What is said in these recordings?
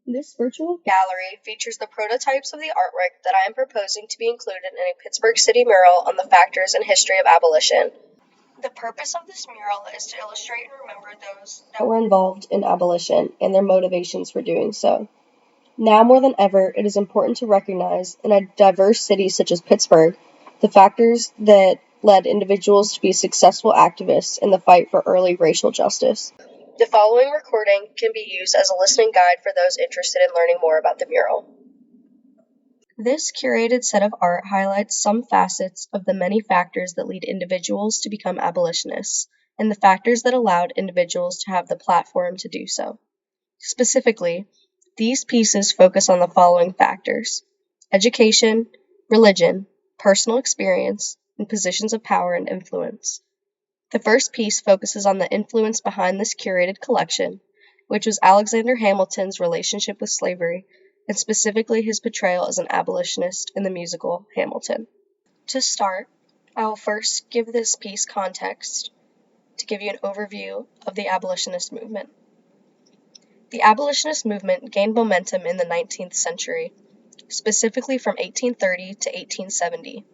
This virtual gallery features the prototypes of the artwork that I am proposing to be included in a Pittsburgh City mural on the factors and history of abolition. The purpose of this mural is to illustrate and remember those that were involved in abolition and their motivations for doing so. Now more than ever, it is important to recognize, in a diverse city such as Pittsburgh, the factors that led individuals to be successful activists in the fight for early racial justice. The following recording can be used as a listening guide for those interested in learning more about the mural. This curated set of art highlights some facets of the many factors that lead individuals to become abolitionists, and the factors that allowed individuals to have the platform to do so. Specifically, these pieces focus on the following factors: education, religion, personal experience, and positions of power and influence. The first piece focuses on the influence behind this curated collection, which was Alexander Hamilton's relationship with slavery, and specifically his portrayal as an abolitionist in the musical Hamilton. To start, I will first give this piece context to give you an overview of the abolitionist movement. The abolitionist movement gained momentum in the 19th century, specifically from 1830 to 1870.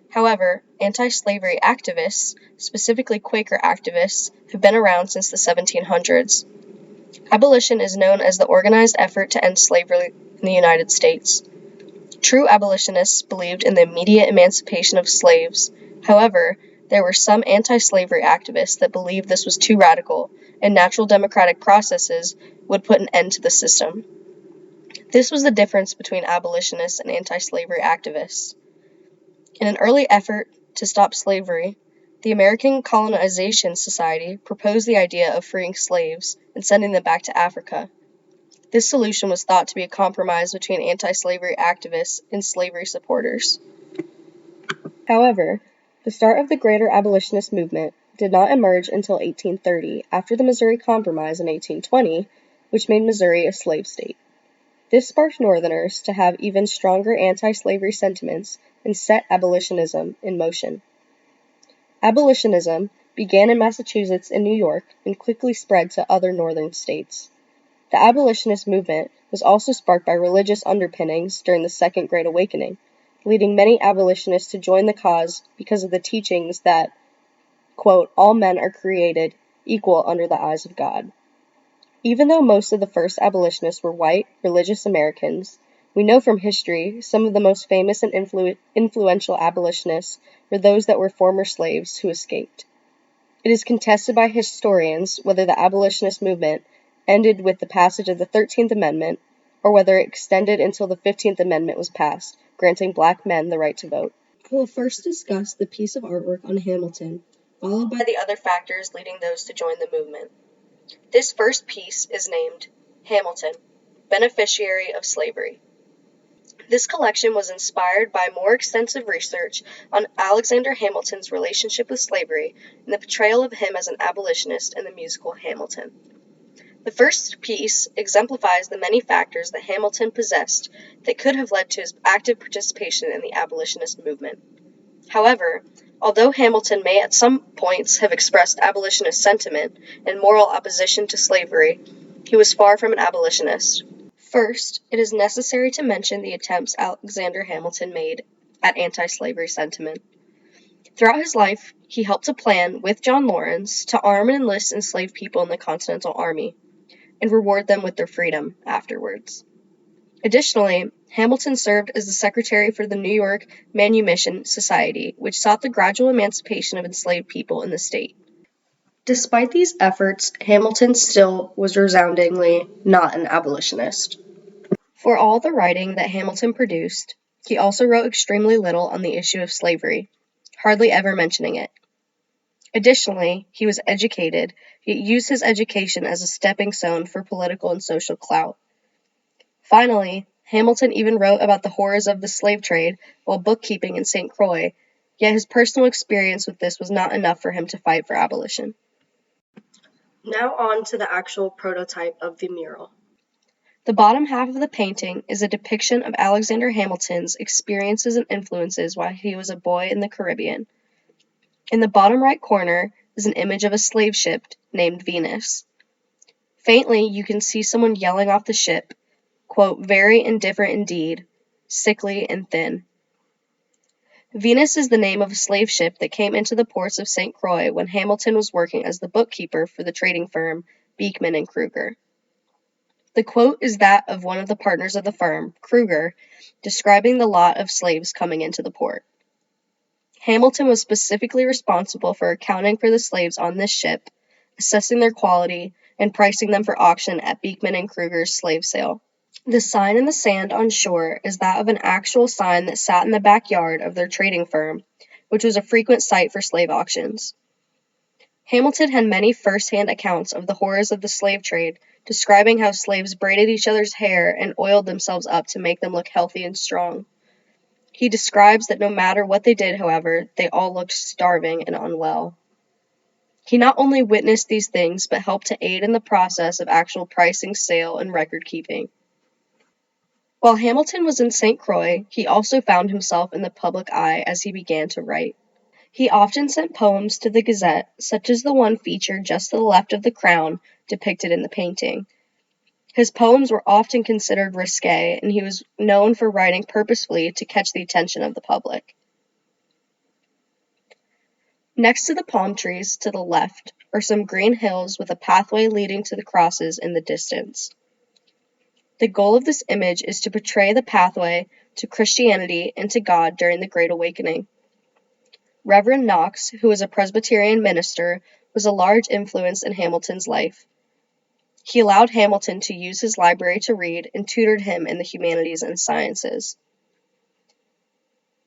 However, anti-slavery activists, specifically Quaker activists, have been around since the 1700s. Abolition is known as the organized effort to end slavery in the United States. True abolitionists believed in the immediate emancipation of slaves. However, there were some anti-slavery activists that believed this was too radical, and natural democratic processes would put an end to the system. This was the difference between abolitionists and anti-slavery activists. In an early effort to stop slavery, the American Colonization Society proposed the idea of freeing slaves and sending them back to Africa. This solution was thought to be a compromise between anti-slavery activists and slavery supporters. However, the start of the greater abolitionist movement did not emerge until 1830, after the Missouri Compromise in 1820, which made Missouri a slave state. This sparked Northerners to have even stronger anti-slavery sentiments and set abolitionism in motion. Abolitionism began in Massachusetts and New York and quickly spread to other northern states. The abolitionist movement was also sparked by religious underpinnings during the Second Great Awakening, leading many abolitionists to join the cause because of the teachings that, quote, all men are created equal under the eyes of God. Even though most of the first abolitionists were white, religious Americans, we know from history some of the most famous and influential abolitionists were those that were former slaves who escaped. It is contested by historians whether the abolitionist movement ended with the passage of the 13th Amendment, or whether it extended until the 15th Amendment was passed, granting black men the right to vote. We'll first discuss the piece of artwork on Hamilton, followed by the other factors leading those to join the movement. This first piece is named Hamilton, Beneficiary of Slavery. This collection was inspired by more extensive research on Alexander Hamilton's relationship with slavery and the portrayal of him as an abolitionist in the musical Hamilton. The first piece exemplifies the many factors that Hamilton possessed that could have led to his active participation in the abolitionist movement. However, although Hamilton may at some points have expressed abolitionist sentiment and moral opposition to slavery, he was far from an abolitionist. First, it is necessary to mention the attempts Alexander Hamilton made at anti-slavery sentiment. Throughout his life, he helped to plan, with John Lawrence, to arm and enlist enslaved people in the Continental Army, and reward them with their freedom afterwards. Additionally, Hamilton served as the secretary for the New York Manumission Society, which sought the gradual emancipation of enslaved people in the state. Despite these efforts, Hamilton still was resoundingly not an abolitionist. For all the writing that Hamilton produced, he also wrote extremely little on the issue of slavery, hardly ever mentioning it. Additionally, he was educated, yet used his education as a stepping stone for political and social clout. Finally, Hamilton even wrote about the horrors of the slave trade while bookkeeping in St. Croix, yet his personal experience with this was not enough for him to fight for abolition. Now on to the actual prototype of the mural. The bottom half of the painting is a depiction of Alexander Hamilton's experiences and influences while he was a boy in the Caribbean. In the bottom right corner is an image of a slave ship named Venus. Faintly, you can see someone yelling off the ship, quote, very indifferent indeed, sickly and thin. Venus is the name of a slave ship that came into the ports of St. Croix when Hamilton was working as the bookkeeper for the trading firm Beekman and Kruger. The quote is that of one of the partners of the firm, Kruger, describing the lot of slaves coming into the port. Hamilton was specifically responsible for accounting for the slaves on this ship, assessing their quality, and pricing them for auction at Beekman and Kruger's slave sale. The sign in the sand on shore is that of an actual sign that sat in the backyard of their trading firm, which was a frequent site for slave auctions. Hamilton had many first-hand accounts of the horrors of the slave trade, describing how slaves braided each other's hair and oiled themselves up to make them look healthy and strong. He describes that no matter what they did, however, they all looked starving and unwell. He not only witnessed these things, but helped to aid in the process of actual pricing, sale, and record-keeping. While Hamilton was in St. Croix, he also found himself in the public eye as he began to write. He often sent poems to the Gazette, such as the one featured just to the left of the crown depicted in the painting. His poems were often considered risque, and he was known for writing purposefully to catch the attention of the public. Next to the palm trees to the left are some green hills with a pathway leading to the crosses in the distance. The goal of this image is to portray the pathway to Christianity and to God during the Great Awakening. Reverend Knox, who was a Presbyterian minister, was a large influence in Hamilton's life. He allowed Hamilton to use his library to read and tutored him in the humanities and sciences.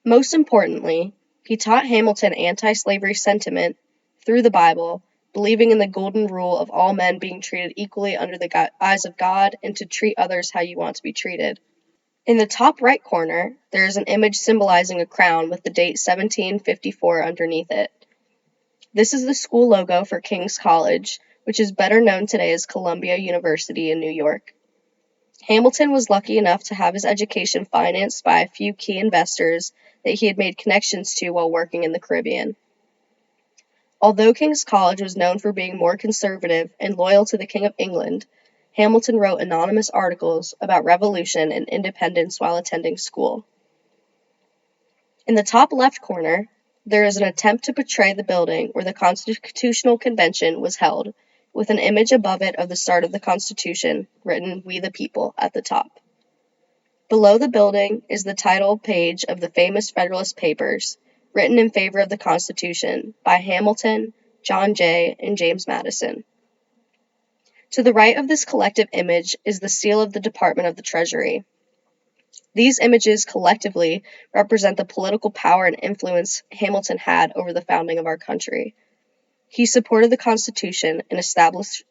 Most importantly, he taught Hamilton anti-slavery sentiment through the Bible, believing in the golden rule of all men being treated equally under the eyes of God and to treat others how you want to be treated. In the top right corner, there is an image symbolizing a crown with the date 1754 underneath it. This is the school logo for King's College, which is better known today as Columbia University in New York. Hamilton was lucky enough to have his education financed by a few key investors that he had made connections to while working in the Caribbean. Although King's College was known for being more conservative and loyal to the King of England, Hamilton wrote anonymous articles about revolution and independence while attending school. In the top left corner, there is an attempt to portray the building where the Constitutional Convention was held, with an image above it of the start of the Constitution, written "We the People" at the top. Below the building is the title page of the famous Federalist Papers, written in favor of the Constitution by Hamilton, John Jay, and James Madison. To the right of this collective image is the seal of the Department of the Treasury. These images collectively represent the political power and influence Hamilton had over the founding of our country. He supported the Constitution and established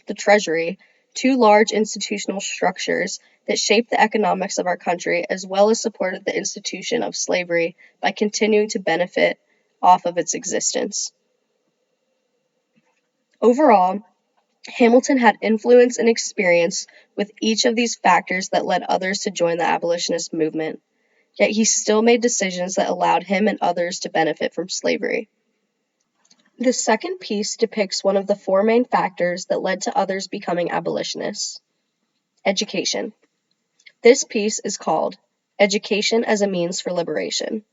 the Treasury, two large institutional structures that shaped the economics of our country, as well as supported the institution of slavery by continuing to benefit off of its existence. Overall, Hamilton had influence and experience with each of these factors that led others to join the abolitionist movement, yet he still made decisions that allowed him and others to benefit from slavery. The second piece depicts one of the four main factors that led to others becoming abolitionists: education. This piece is called Education as a Means for Liberation.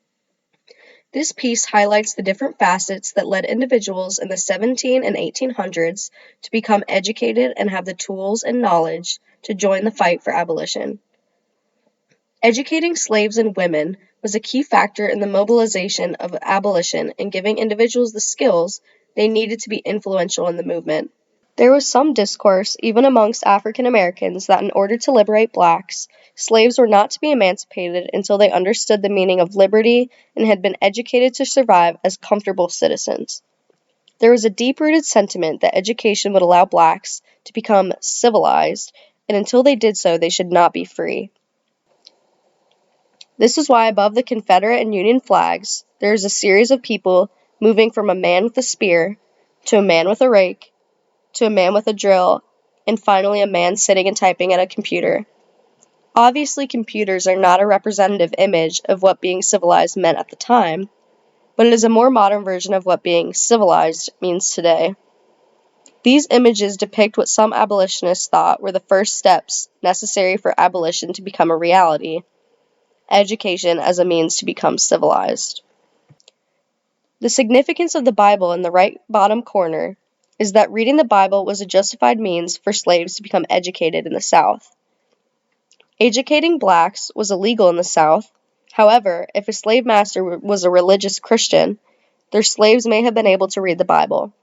This piece highlights the different facets that led individuals in the 1700s and 1800s to become educated and have the tools and knowledge to join the fight for abolition. Educating slaves and women was a key factor in the mobilization of abolition and giving individuals the skills they needed to be influential in the movement. There was some discourse, even amongst African Americans, that in order to liberate blacks, slaves were not to be emancipated until they understood the meaning of liberty and had been educated to survive as comfortable citizens. There was a deep-rooted sentiment that education would allow blacks to become civilized, and until they did so, they should not be free. This is why above the Confederate and Union flags, there is a series of people moving from a man with a spear to a man with a rake to a man with a drill, and finally a man sitting and typing at a computer. Obviously, computers are not a representative image of what being civilized meant at the time, but it is a more modern version of what being civilized means today. These images depict what some abolitionists thought were the first steps necessary for abolition to become a reality: education as a means to become civilized. The significance of the Bible in the right bottom corner is that reading the Bible was a justified means for slaves to become educated in the South. Educating blacks was illegal in the South. However, if a slave master was a religious Christian, their slaves may have been able to read the Bible.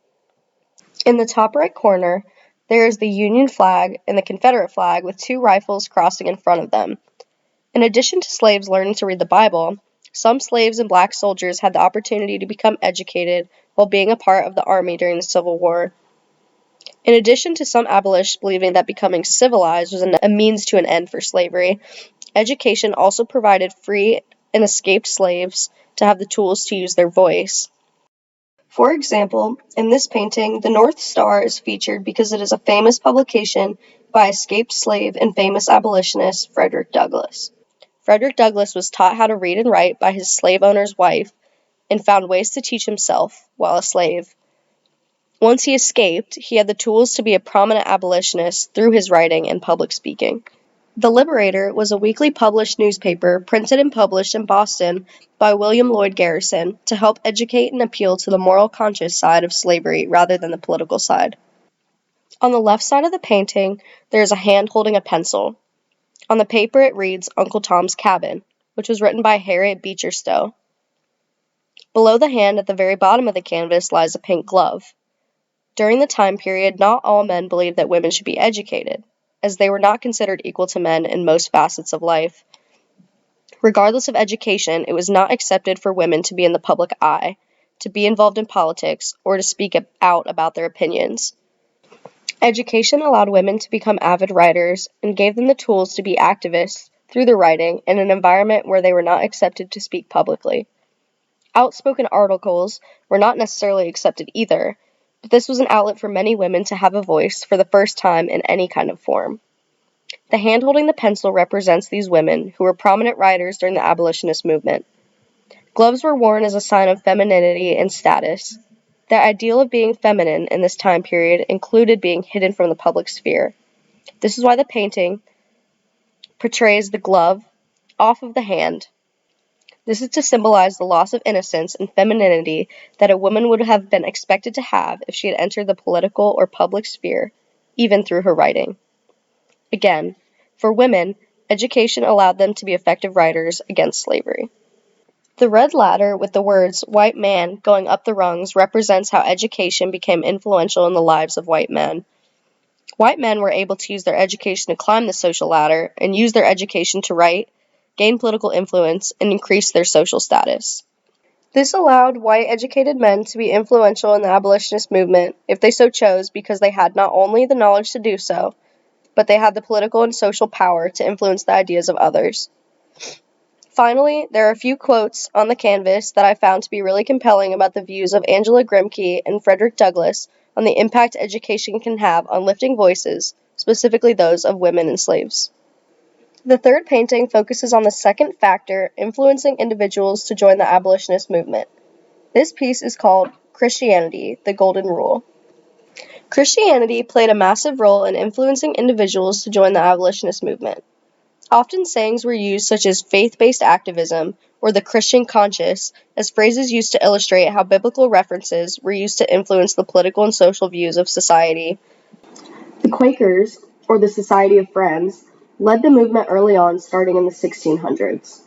In the top right corner, there is the Union flag and the Confederate flag with two rifles crossing in front of them. In addition to slaves learning to read the Bible, some slaves and black soldiers had the opportunity to become educated while being a part of the army during the Civil War. In addition to some abolitionists believing that becoming civilized was a means to an end for slavery, education also provided free and escaped slaves to have the tools to use their voice. For example, in this painting, the North Star is featured because it is a famous publication by escaped slave and famous abolitionist Frederick Douglass. Frederick Douglass was taught how to read and write by his slave owner's wife and found ways to teach himself while a slave. Once he escaped, he had the tools to be a prominent abolitionist through his writing and public speaking. The Liberator was a weekly published newspaper printed and published in Boston by William Lloyd Garrison to help educate and appeal to the moral conscious side of slavery rather than the political side. On the left side of the painting, there is a hand holding a pencil. On the paper it reads Uncle Tom's Cabin, which was written by Harriet Beecher Stowe. Below the hand at the very bottom of the canvas lies a pink glove. During the time period, not all men believed that women should be educated, as they were not considered equal to men in most facets of life. Regardless of education, it was not accepted for women to be in the public eye, to be involved in politics, or to speak out about their opinions. Education allowed women to become avid writers and gave them the tools to be activists through their writing in an environment where they were not accepted to speak publicly. Outspoken articles were not necessarily accepted either, but this was an outlet for many women to have a voice for the first time in any kind of form. The hand holding the pencil represents these women who were prominent writers during the abolitionist movement. Gloves were worn as a sign of femininity and status. The ideal of being feminine in this time period included being hidden from the public sphere. This is why the painting portrays the glove off of the hand. This is to symbolize the loss of innocence and femininity that a woman would have been expected to have if she had entered the political or public sphere, even through her writing. Again, for women, education allowed them to be effective writers against slavery. The red ladder with the words white man going up the rungs represents how education became influential in the lives of white men. White men were able to use their education to climb the social ladder and use their education to write, gain political influence, and increase their social status. This allowed white educated men to be influential in the abolitionist movement if they so chose because they had not only the knowledge to do so, but they had the political and social power to influence the ideas of others. Finally, there are a few quotes on the canvas that I found to be really compelling about the views of Angela Grimke and Frederick Douglass on the impact education can have on lifting voices, specifically those of women and slaves. The third painting focuses on the second factor influencing individuals to join the abolitionist movement. This piece is called Christianity, the Golden Rule. Christianity played a massive role in influencing individuals to join the abolitionist movement. Often sayings were used such as faith-based activism or the Christian conscience as phrases used to illustrate how biblical references were used to influence the political and social views of society. The Quakers, or the Society of Friends, led the movement early on, starting in the 1600s.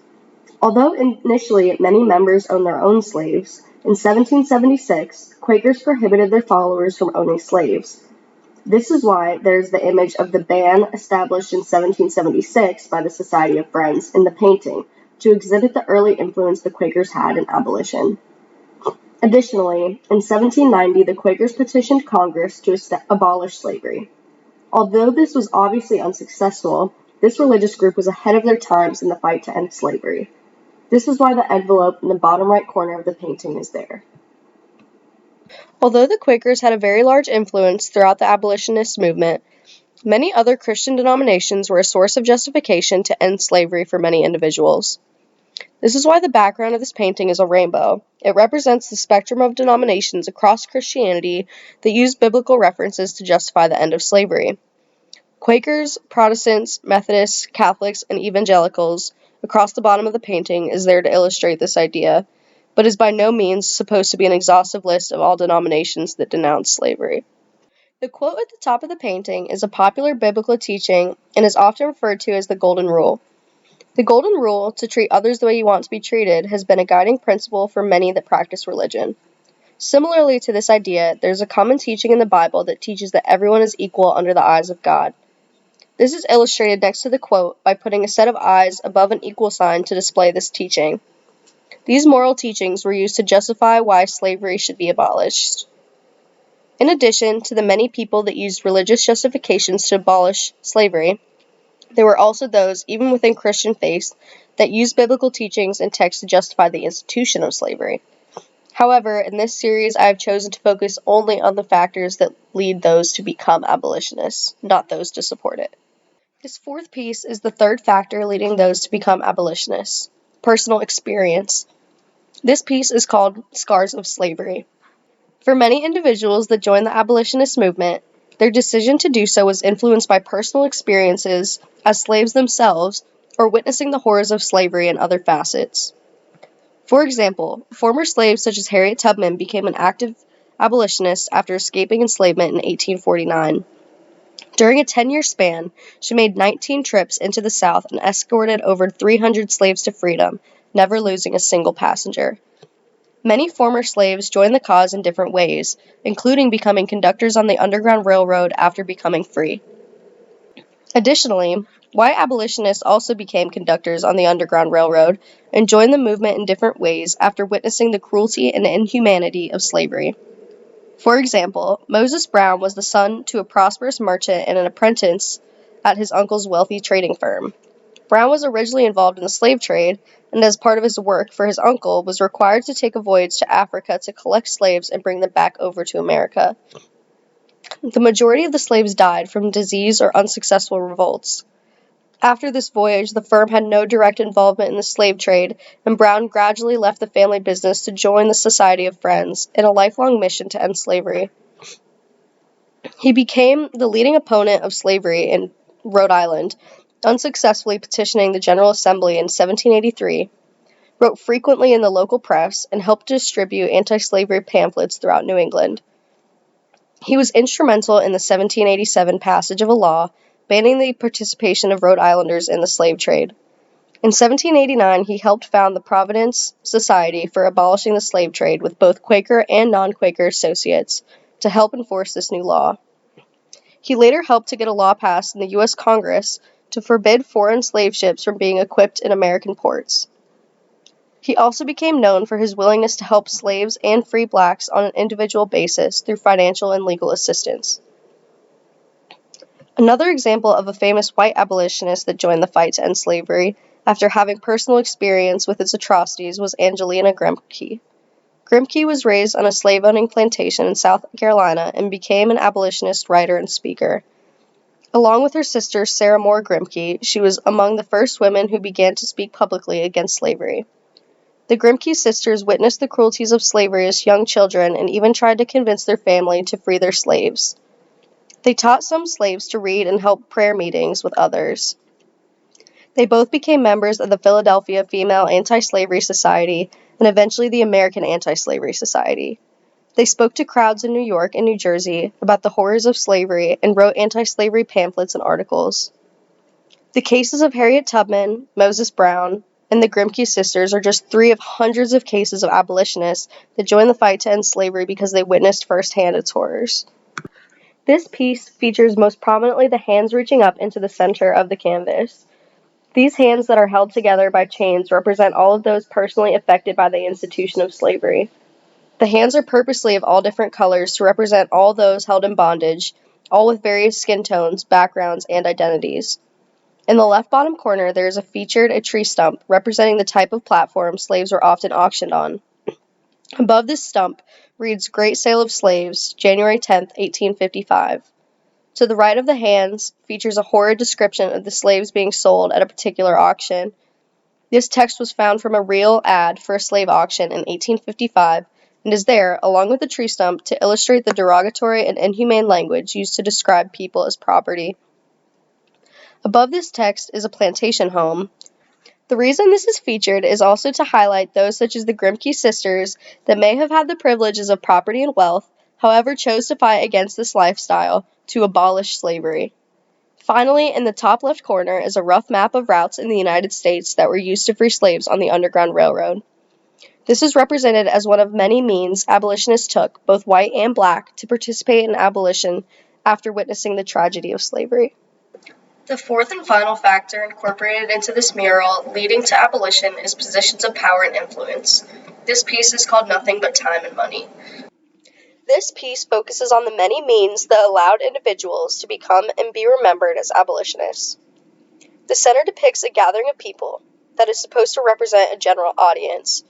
Although initially many members owned their own slaves, in 1776, Quakers prohibited their followers from owning slaves. This is why there's the image of the ban established in 1776 by the Society of Friends in the painting to exhibit the early influence the Quakers had in abolition. Additionally, in 1790, the Quakers petitioned Congress to abolish slavery. Although this was obviously unsuccessful, this religious group was ahead of their times in the fight to end slavery. This is why the envelope in the bottom right corner of the painting is there. Although the Quakers had a very large influence throughout the abolitionist movement, many other Christian denominations were a source of justification to end slavery for many individuals. This is why the background of this painting is a rainbow. It represents the spectrum of denominations across Christianity that use biblical references to justify the end of slavery. Quakers, Protestants, Methodists, Catholics, and evangelicals across the bottom of the painting is there to illustrate this idea, but is by no means supposed to be an exhaustive list of all denominations that denounce slavery. The quote at the top of the painting is a popular biblical teaching and is often referred to as the Golden Rule. The Golden Rule, to treat others the way you want to be treated, has been a guiding principle for many that practice religion. Similarly to this idea, there's a common teaching in the Bible that teaches that everyone is equal under the eyes of God. This is illustrated next to the quote by putting a set of eyes above an equal sign to display this teaching. These moral teachings were used to justify why slavery should be abolished. In addition to the many people that used religious justifications to abolish slavery, there were also those, even within Christian faiths, that used biblical teachings and texts to justify the institution of slavery. However, in this series, I have chosen to focus only on the factors that lead those to become abolitionists, not those to support it. This fourth piece is the third factor leading those to become abolitionists: personal experience. This piece is called Scars of Slavery. For many individuals that joined the abolitionist movement, their decision to do so was influenced by personal experiences as slaves themselves or witnessing the horrors of slavery in other facets. For example, former slaves such as Harriet Tubman became an active abolitionist after escaping enslavement in 1849. During a 10-year span, she made 19 trips into the South and escorted over 300 slaves to freedom, never losing a single passenger. Many former slaves joined the cause in different ways, including becoming conductors on the Underground Railroad after becoming free. Additionally, white abolitionists also became conductors on the Underground Railroad and joined the movement in different ways after witnessing the cruelty and inhumanity of slavery. For example, Moses Brown was the son to a prosperous merchant and an apprentice at his uncle's wealthy trading firm. Brown was originally involved in the slave trade, and as part of his work for his uncle, was required to take a voyage to Africa to collect slaves and bring them back over to America. The majority of the slaves died from disease or unsuccessful revolts. After this voyage, the firm had no direct involvement in the slave trade, and Brown gradually left the family business to join the Society of Friends in a lifelong mission to end slavery. He became the leading opponent of slavery in Rhode Island, unsuccessfully petitioning the General Assembly in 1783, wrote frequently in the local press, and helped distribute anti-slavery pamphlets throughout New England. He was instrumental in the 1787 passage of a law banning the participation of Rhode Islanders in the slave trade. In 1789, he helped found the Providence Society for abolishing the slave trade with both Quaker and non-Quaker associates to help enforce this new law. He later helped to get a law passed in the U.S. Congress to forbid foreign slave ships from being equipped in American ports. He also became known for his willingness to help slaves and free blacks on an individual basis through financial and legal assistance. Another example of a famous white abolitionist that joined the fight to end slavery after having personal experience with its atrocities was Angelina Grimke. Grimke was raised on a slave-owning plantation in South Carolina and became an abolitionist writer and speaker. Along with her sister Sarah Moore Grimke, she was among the first women who began to speak publicly against slavery. The Grimke sisters witnessed the cruelties of slavery as young children and even tried to convince their family to free their slaves. They taught some slaves to read and held prayer meetings with others. They both became members of the Philadelphia Female Anti-Slavery Society and eventually the American Anti-Slavery Society. They spoke to crowds in New York and New Jersey about the horrors of slavery and wrote anti-slavery pamphlets and articles. The cases of Harriet Tubman, Moses Brown, and the Grimke sisters are just 3 of hundreds of cases of abolitionists that joined the fight to end slavery because they witnessed firsthand its horrors. This piece features most prominently the hands reaching up into the center of the canvas. These hands that are held together by chains represent all of those personally affected by the institution of slavery. The hands are purposely of all different colors to represent all those held in bondage, all with various skin tones, backgrounds, and identities. In the left bottom corner, there is a tree stump representing the type of platform slaves were often auctioned on. Above this stump reads Great Sale of Slaves, January 10, 1855. To the right of the hands features a horrid description of the slaves being sold at a particular auction. This text was found from a real ad for a slave auction in 1855 and is there, along with a tree stump, to illustrate the derogatory and inhumane language used to describe people as property. Above this text is a plantation home. The reason this is featured is also to highlight those such as the Grimke sisters that may have had the privileges of property and wealth, however chose to fight against this lifestyle to abolish slavery. Finally, in the top left corner is a rough map of routes in the United States that were used to free slaves on the Underground Railroad. This is represented as one of many means abolitionists took, both white and black, to participate in abolition after witnessing the tragedy of slavery. The fourth and final factor incorporated into this mural leading to abolition is positions of power and influence. This piece is called Nothing But Time and Money. This piece focuses on the many means that allowed individuals to become and be remembered as abolitionists. The center depicts a gathering of people that is supposed to represent a general audience.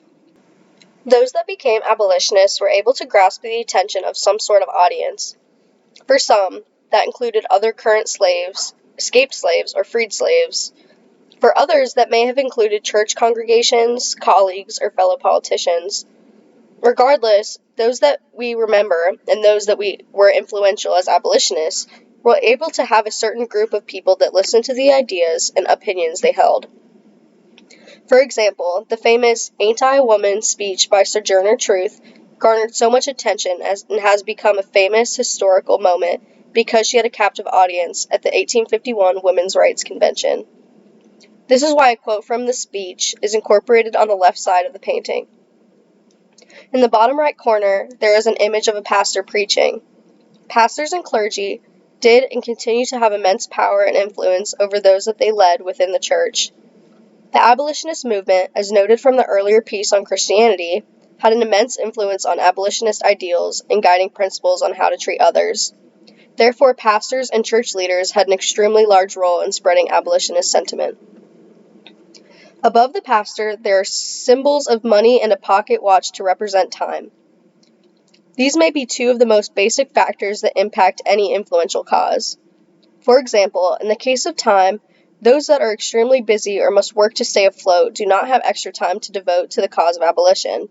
Those that became abolitionists were able to grasp the attention of some sort of audience. For some, that included other current slaves, escaped slaves, or freed slaves. For others, that may have included church congregations, colleagues, or fellow politicians. Regardless, those that we remember and those that were influential as abolitionists were able to have a certain group of people that listened to the ideas and opinions they held. For example, the famous Ain't I a Woman speech by Sojourner Truth garnered so much attention and has become a famous historical moment because she had a captive audience at the 1851 Women's Rights Convention. This is why a quote from the speech is incorporated on the left side of the painting. In the bottom right corner, there is an image of a pastor preaching. Pastors and clergy did and continue to have immense power and influence over those that they led within the church. The abolitionist movement, as noted from the earlier piece on Christianity, had an immense influence on abolitionist ideals and guiding principles on how to treat others. Therefore, pastors and church leaders had an extremely large role in spreading abolitionist sentiment. Above the pastor, there are symbols of money and a pocket watch to represent time. These may be two of the most basic factors that impact any influential cause. For example, in the case of time, those that are extremely busy or must work to stay afloat do not have extra time to devote to the cause of abolition.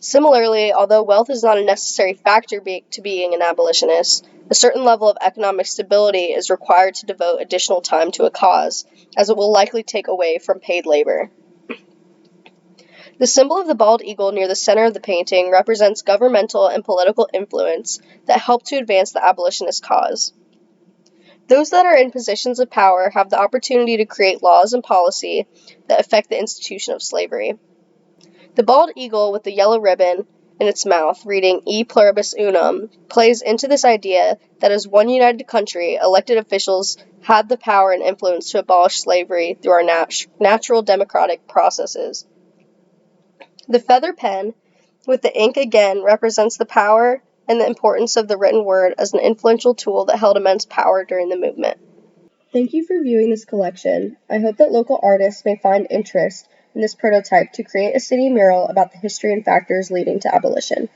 Similarly, although wealth is not a necessary factor to being an abolitionist, a certain level of economic stability is required to devote additional time to a cause, as it will likely take away from paid labor. The symbol of the bald eagle near the center of the painting represents governmental and political influence that help to advance the abolitionist cause. Those that are in positions of power have the opportunity to create laws and policy that affect the institution of slavery. The bald eagle with the yellow ribbon in its mouth, reading E pluribus unum, plays into this idea that as one united country, elected officials had the power and influence to abolish slavery through our natural democratic processes. The feather pen, with the ink again, represents the power and the importance of the written word as an influential tool that held immense power during the movement. Thank you for viewing this collection. I hope that local artists may find interest in this prototype to create a city mural about the history and factors leading to abolition.